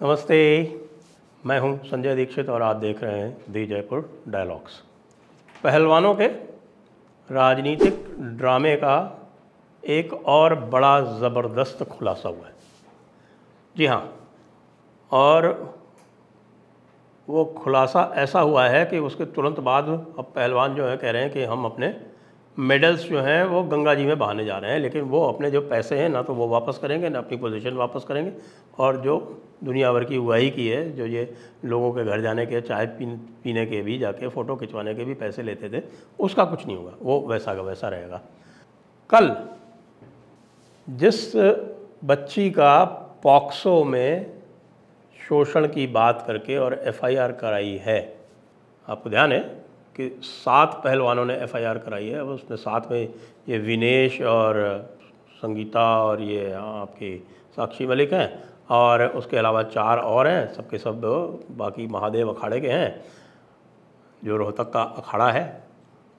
नमस्ते, मैं हूं संजय दीक्षित और आप देख रहे हैं दी जयपुर डायलॉग्स। पहलवानों के राजनीतिक ड्रामे का एक और बड़ा ज़बरदस्त खुलासा हुआ है। जी हाँ, और वो खुलासा ऐसा हुआ है कि उसके तुरंत बाद अब पहलवान जो है कह रहे हैं कि हम अपने मेडल्स जो हैं वो गंगा जी में बहाने जा रहे हैं, लेकिन वो अपने जो पैसे हैं ना तो वो वापस करेंगे ना अपनी पोजीशन वापस करेंगे, और जो दुनिया भर की उगाही की है, जो ये लोगों के घर जाने के, चाय पीने के भी, जाके फ़ोटो खिंचवाने के भी पैसे लेते थे, उसका कुछ नहीं होगा, वो वैसा का वैसा रहेगा। कल जिस बच्ची का पॉक्सो में शोषण की बात करके और एफआईआर कराई है, आपको ध्यान है कि 7 पहलवानों ने एफआईआर कराई है। उसमें साथ में ये विनेश और संगीता और ये आपकी साक्षी मलिक हैं, और उसके अलावा 4 और हैं, सबके सब बाकी महादेव अखाड़े के हैं। जो रोहतक का अखाड़ा है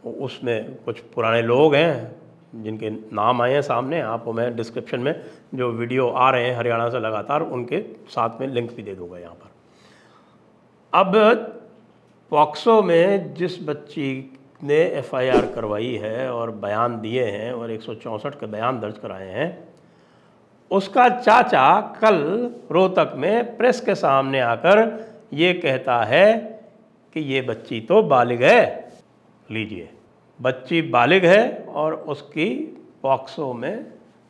उसमें कुछ पुराने लोग हैं जिनके नाम आए हैं सामने, आपको मैं डिस्क्रिप्शन में जो वीडियो आ रहे हैं हरियाणा से लगातार, उनके साथ में लिंक भी दे दूँगा यहाँ पर। अब पॉक्सो में जिस बच्ची ने एफआईआर करवाई है और बयान दिए हैं और 164 के बयान दर्ज कराए हैं, उसका चाचा कल रोहतक में प्रेस के सामने आकर ये कहता है कि ये बच्ची तो बालिग है। लीजिए, बच्ची बालिग है और उसकी पॉक्सो में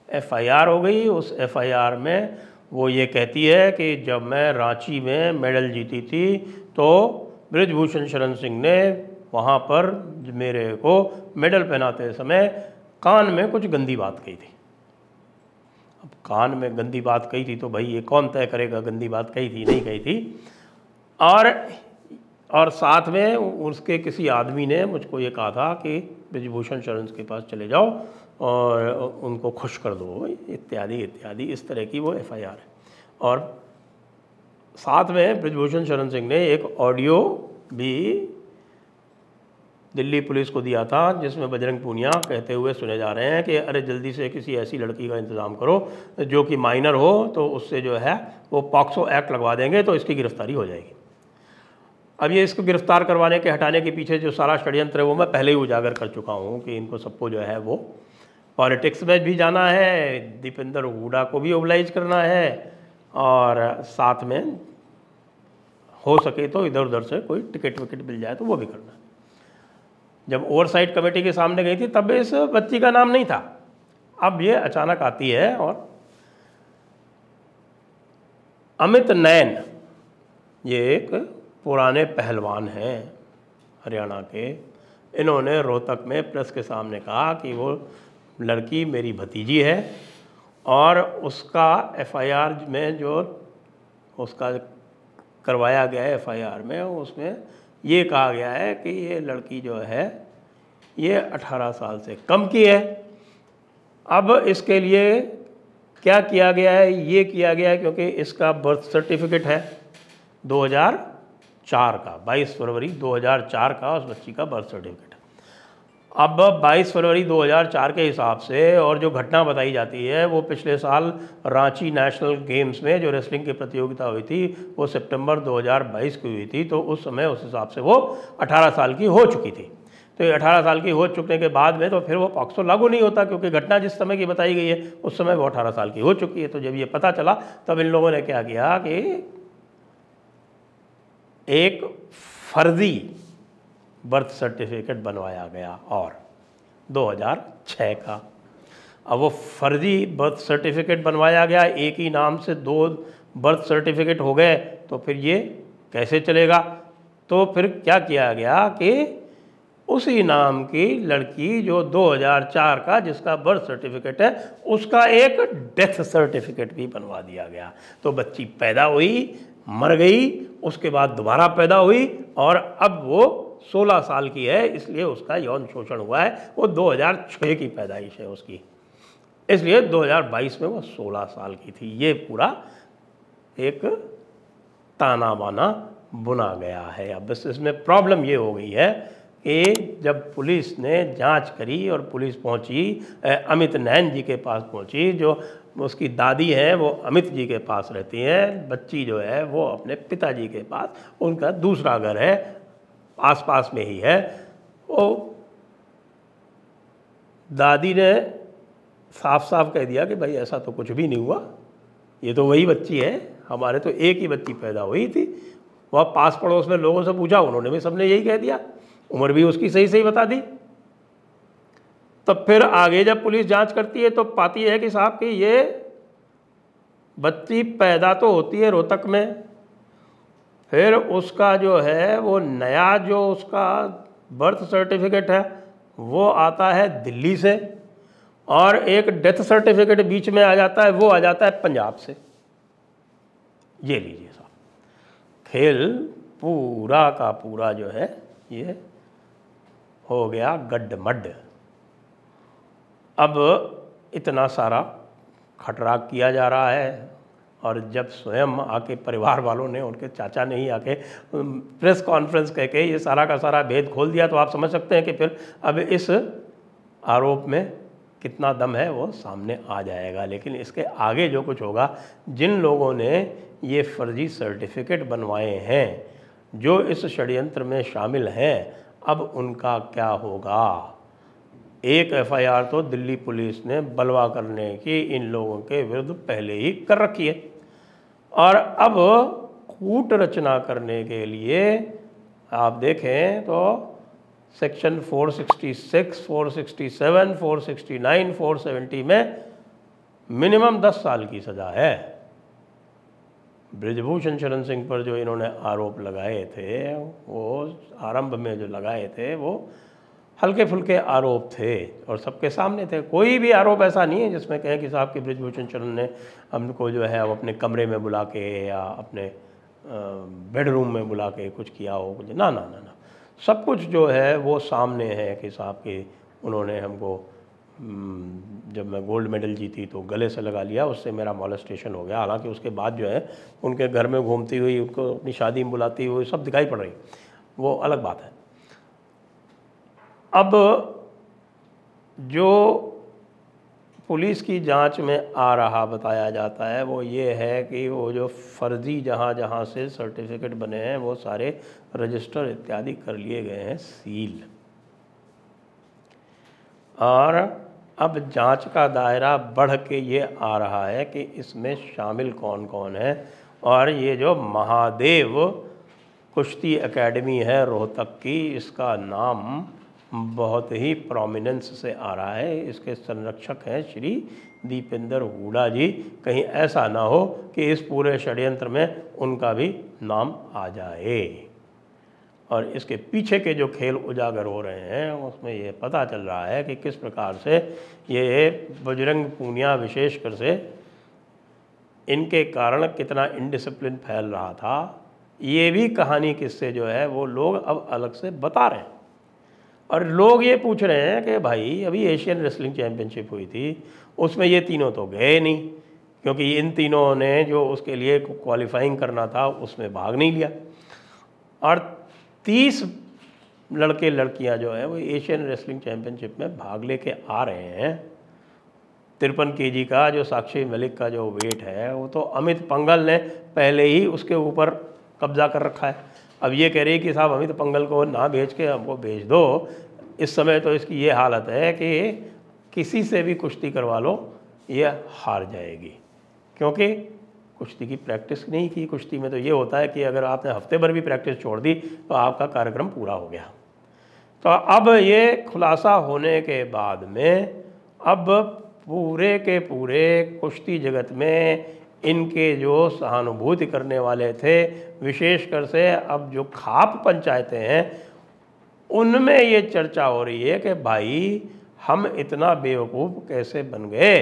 एफआईआर हो गई। उस एफआईआर में वो ये कहती है कि जब मैं रांची में मेडल जीती थी तो बृजभूषण शरण सिंह ने वहाँ पर मेरे को मेडल पहनाते समय कान में कुछ गंदी बात कही थी। अब कान में गंदी बात कही थी तो भाई ये कौन तय करेगा गंदी बात कही थी नहीं कही थी। और साथ में उसके किसी आदमी ने मुझको ये कहा था कि बृजभूषण शरण के पास चले जाओ और उनको खुश कर दो, इत्यादि इत्यादि, इस तरह की वो एफआईआर है। और साथ में बृजभूषण शरण सिंह ने एक ऑडियो भी दिल्ली पुलिस को दिया था जिसमें बजरंग पूनिया कहते हुए सुने जा रहे हैं कि अरे जल्दी से किसी ऐसी लड़की का इंतज़ाम करो जो कि माइनर हो, तो उससे जो है वो पॉक्सो एक्ट लगवा देंगे तो इसकी गिरफ्तारी हो जाएगी। अब ये इसको गिरफ्तार करवाने के हटाने के पीछे जो सारा षड्यंत्र है वो मैं पहले ही उजागर कर चुका हूँ कि इनको सबको जो है वो पॉलिटिक्स में भी जाना है, दीपेंद्र हुड्डा को भी ओबलाइज करना है, और साथ में हो सके तो इधर उधर से कोई टिकट विकेट मिल जाए तो वो भी करना है। जब ओवरसाइट कमेटी के सामने गई थी तब इस बच्ची का नाम नहीं था, अब ये अचानक आती है। और अमित नैन, ये एक पुराने पहलवान हैं हरियाणा के, इन्होंने रोहतक में प्रेस के सामने कहा कि वो लड़की मेरी भतीजी है और उसका एफआईआर में जो उसका करवाया गया है एफआईआर में उसमें ये कहा गया है कि ये लड़की जो है ये 18 साल से कम की है। अब इसके लिए क्या किया गया है, ये किया गया है क्योंकि इसका बर्थ सर्टिफिकेट है 2004 का, 22 फरवरी 2004 का उस बच्ची का बर्थ सर्टिफिकेट है। अब 22 फरवरी 2004 के हिसाब से और जो घटना बताई जाती है वो पिछले साल रांची नेशनल गेम्स में जो रेसलिंग की प्रतियोगिता हुई थी वो सितंबर 2022 की हुई थी, तो उस समय उस हिसाब से वो 18 साल की हो चुकी थी। तो ये 18 साल की हो चुकने के बाद में तो फिर वो पॉक्सो लागू नहीं होता क्योंकि घटना जिस समय की बताई गई है उस समय वो 18 साल की हो चुकी है। तो जब ये पता चला तब इन लोगों ने क्या किया कि एक फर्जी बर्थ सर्टिफिकेट बनवाया गया और 2006 का। अब वो फर्जी बर्थ सर्टिफिकेट बनवाया गया, एक ही नाम से 2 बर्थ सर्टिफिकेट हो गए, तो फिर ये कैसे चलेगा। तो फिर क्या किया गया कि उसी नाम की लड़की जो 2004 का जिसका बर्थ सर्टिफिकेट है उसका एक डेथ सर्टिफिकेट भी बनवा दिया गया। तो बच्ची पैदा हुई, मर गई, उसके बाद दोबारा पैदा हुई और अब वो 16 साल की है, इसलिए उसका यौन शोषण हुआ है। वो 2006 की पैदाइश है उसकी, इसलिए 2022 में वो 16 साल की थी। ये पूरा एक ताना बाना बुना गया है। अब बस इसमें प्रॉब्लम ये हो गई है कि जब पुलिस ने जांच करी और पुलिस पहुंची, अमित नैन जी के पास पहुंची, जो उसकी दादी हैं वो अमित जी के पास रहती हैं, बच्ची जो है वो अपने पिताजी के पास, उनका दूसरा घर है आसपास में ही है। वो दादी ने साफ साफ कह दिया कि भाई ऐसा तो कुछ भी नहीं हुआ, ये तो वही बच्ची है, हमारे तो एक ही बच्ची पैदा हुई थी। वह पास पड़ोस में लोगों से पूछा, उन्होंने भी सबने यही कह दिया, उम्र भी उसकी सही सही बता दी। तब फिर आगे जब पुलिस जांच करती है तो पाती है कि साहब कि ये बच्ची पैदा तो होती है रोहतक में, फिर उसका जो है वो नया जो उसका बर्थ सर्टिफिकेट है वो आता है दिल्ली से, और एक डेथ सर्टिफिकेट बीच में आ जाता है, वो आ जाता है पंजाब से। ये लीजिए साहब, खेल पूरा का पूरा जो है ये हो गया गड्ढमड्ढ। अब इतना सारा खटरा किया जा रहा है, और जब स्वयं आके परिवार वालों ने, उनके चाचा ने ही आके प्रेस कॉन्फ्रेंस कह के ये सारा का सारा भेद खोल दिया, तो आप समझ सकते हैं कि फिर अब इस आरोप में कितना दम है वो सामने आ जाएगा। लेकिन इसके आगे जो कुछ होगा, जिन लोगों ने ये फर्जी सर्टिफिकेट बनवाए हैं, जो इस षड्यंत्र में शामिल हैं, अब उनका क्या होगा। एक एफआईआर तो दिल्ली पुलिस ने बलवा करने की इन लोगों के विरुद्ध पहले ही कर रखी है, और अब कूट रचना करने के लिए आप देखें तो सेक्शन 466, 467, 469, 470 में मिनिमम 10 साल की सज़ा है। बृजभूषण शरण सिंह पर जो इन्होंने आरोप लगाए थे, वो आरंभ में जो लगाए थे वो हल्के फुल्के आरोप थे और सबके सामने थे। कोई भी आरोप ऐसा नहीं है जिसमें कहें कि साहब कि बृजभूषण शरण ने हमको जो है वो अपने कमरे में बुला के या अपने बेडरूम में बुला के कुछ किया हो, कुछ ना ना ना ना। सब कुछ जो है वो सामने है कि साहब कि उन्होंने हमको, जब मैं गोल्ड मेडल जीती तो गले से लगा लिया, उससे मेरा मॉलेस्टेशन हो गया। हालांकि उसके बाद जो है उनके घर में घूमती हुई, उनको अपनी शादी में बुलाती हुई सब दिखाई पड़ रही, वो अलग बात है। अब जो पुलिस की जांच में आ रहा बताया जाता है वो ये है कि वो जो फर्जी जहाँ जहाँ से सर्टिफिकेट बने हैं वो सारे रजिस्टर इत्यादि कर लिए गए हैं सील, और अब जांच का दायरा बढ़ के ये आ रहा है कि इसमें शामिल कौन कौन है। और ये जो महादेव कुश्ती एकेडमी है रोहतक की, इसका नाम बहुत ही प्रोमिनेंस से आ रहा है। इसके संरक्षक हैं श्री दीपेंद्र हुड्डा जी। कहीं ऐसा ना हो कि इस पूरे षड्यंत्र में उनका भी नाम आ जाए। और इसके पीछे के जो खेल उजागर हो रहे हैं उसमें ये पता चल रहा है कि किस प्रकार से ये बजरंग पूनिया विशेषकर से, इनके कारण कितना इनडिसिप्लिन फैल रहा था। ये भी कहानी किस्से जो है वो लोग अब अलग से बता रहे हैं, और लोग ये पूछ रहे हैं कि भाई अभी एशियन रेसलिंग चैम्पियनशिप हुई थी, उसमें ये तीनों तो गए नहीं, क्योंकि इन तीनों ने जो उसके लिए क्वालिफाइंग करना था उसमें भाग नहीं लिया। और 30 लड़के लड़कियां जो है वो एशियन रेसलिंग चैम्पियनशिप में भाग लेके आ रहे हैं। 53 केजी का जो साक्षी मलिक का जो वेट है वो तो अमित पंघल ने पहले ही उसके ऊपर कब्जा कर रखा है। अब ये कह रही कि साहब अमित पंघल को ना भेज के हमको भेज दो। इस समय तो इसकी ये हालत है कि किसी से भी कुश्ती करवा लो ये हार जाएगी, क्योंकि कुश्ती की प्रैक्टिस नहीं की। कुश्ती में तो ये होता है कि अगर आपने हफ्ते भर भी प्रैक्टिस छोड़ दी तो आपका कार्यक्रम पूरा हो गया। तो अब ये खुलासा होने के बाद में अब पूरे के पूरे कुश्ती जगत में इनके जो सहानुभूति करने वाले थे, विशेषकर से अब जो खाप पंचायतें हैं, उनमें ये चर्चा हो रही है कि भाई हम इतना बेवकूफ़ कैसे बन गए।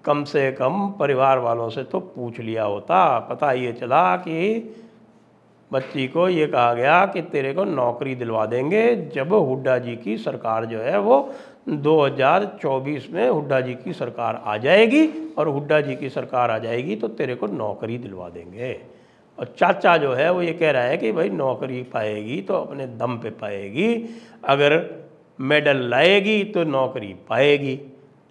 कम से कम परिवार वालों से तो पूछ लिया होता। पता ये चला कि बच्ची को ये कहा गया कि तेरे को नौकरी दिलवा देंगे जब हुड्डा जी की सरकार जो है वो 2024 में हुड्डा जी की सरकार आ जाएगी, और हुड्डा जी की सरकार आ जाएगी तो तेरे को नौकरी दिलवा देंगे। और चाचा जो है वो ये कह रहा है कि भाई नौकरी पाएगी तो अपने दम पे पाएगी, अगर मेडल लाएगी तो नौकरी पाएगी।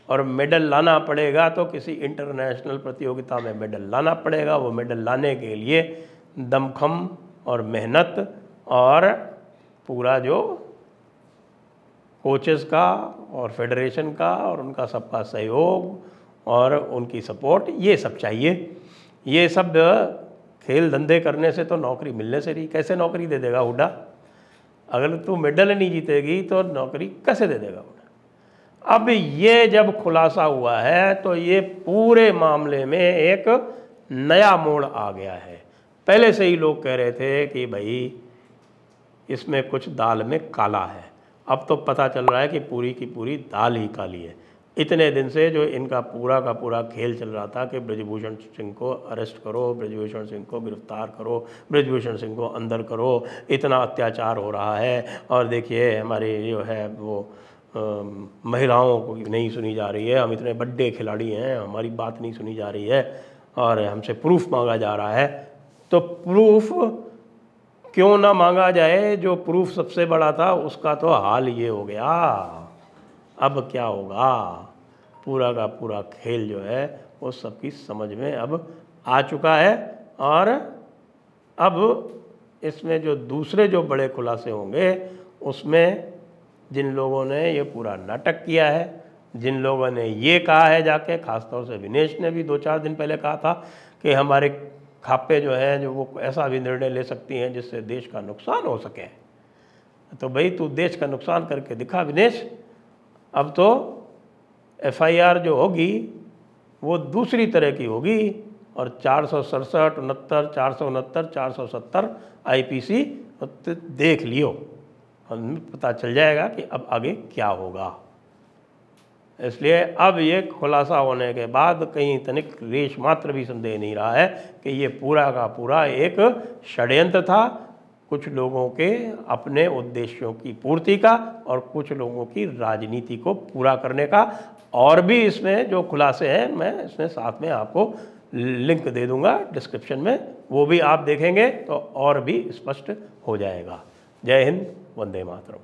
और मेडल लाना पड़ेगा तो किसी इंटरनेशनल प्रतियोगिता में मेडल लाना पड़ेगा। वो मेडल लाने के लिए दमखम और मेहनत और पूरा जो कोचेस का और फेडरेशन का और उनका सबका सहयोग और उनकी सपोर्ट, ये सब चाहिए। ये सब खेल धंधे करने से तो नौकरी मिलने से नहीं। कैसे नौकरी दे देगा हुड्डा? अगर तू मेडल नहीं जीतेगी तो नौकरी कैसे दे देगा हुड्डा? अब ये जब खुलासा हुआ है तो ये पूरे मामले में एक नया मोड़ आ गया है। पहले से ही लोग कह रहे थे कि भाई इसमें कुछ दाल में काला है। अब तो पता चल रहा है कि पूरी की पूरी दाल ही काली है। इतने दिन से जो इनका पूरा का पूरा खेल चल रहा था कि ब्रजभूषण सिंह को अरेस्ट करो, ब्रजभूषण सिंह को गिरफ्तार करो, ब्रजभूषण सिंह को अंदर करो, इतना अत्याचार हो रहा है। और देखिए हमारी जो है वो महिलाओं को नहीं सुनी जा रही है, हम इतने बड़े खिलाड़ी हैं, हमारी बात नहीं सुनी जा रही है और हमसे प्रूफ मांगा जा रहा है। तो प्रूफ क्यों ना मांगा जाए? जो प्रूफ सबसे बड़ा था उसका तो हाल ये हो गया। अब क्या होगा? पूरा का पूरा खेल जो है वो सबकी समझ में अब आ चुका है। और अब इसमें जो दूसरे जो बड़े खुलासे होंगे उसमें जिन लोगों ने ये पूरा नाटक किया है, जिन लोगों ने ये कहा है जाके, खासतौर से विनेश ने भी 2-4 दिन पहले कहा था कि हमारे खापे जो हैं जो वो ऐसा भी निर्णय ले सकती हैं जिससे देश का नुकसान हो सके। तो भाई तू देश का नुकसान करके दिखा विनेश। अब तो FIR जो होगी वो दूसरी तरह की होगी और 467, 69, 469, 470 IPC देख लियो, हमें पता चल जाएगा कि अब आगे क्या होगा। इसलिए अब ये खुलासा होने के बाद कहीं तनिक लेश मात्र भी संदेह नहीं रहा है कि ये पूरा का पूरा एक षड्यंत्र था, कुछ लोगों के अपने उद्देश्यों की पूर्ति का और कुछ लोगों की राजनीति को पूरा करने का। और भी इसमें जो खुलासे हैं मैं इसमें साथ में आपको लिंक दे दूंगा डिस्क्रिप्शन में, वो भी आप देखेंगे तो और भी स्पष्ट हो जाएगा। जय हिंद, वंदे मातरम।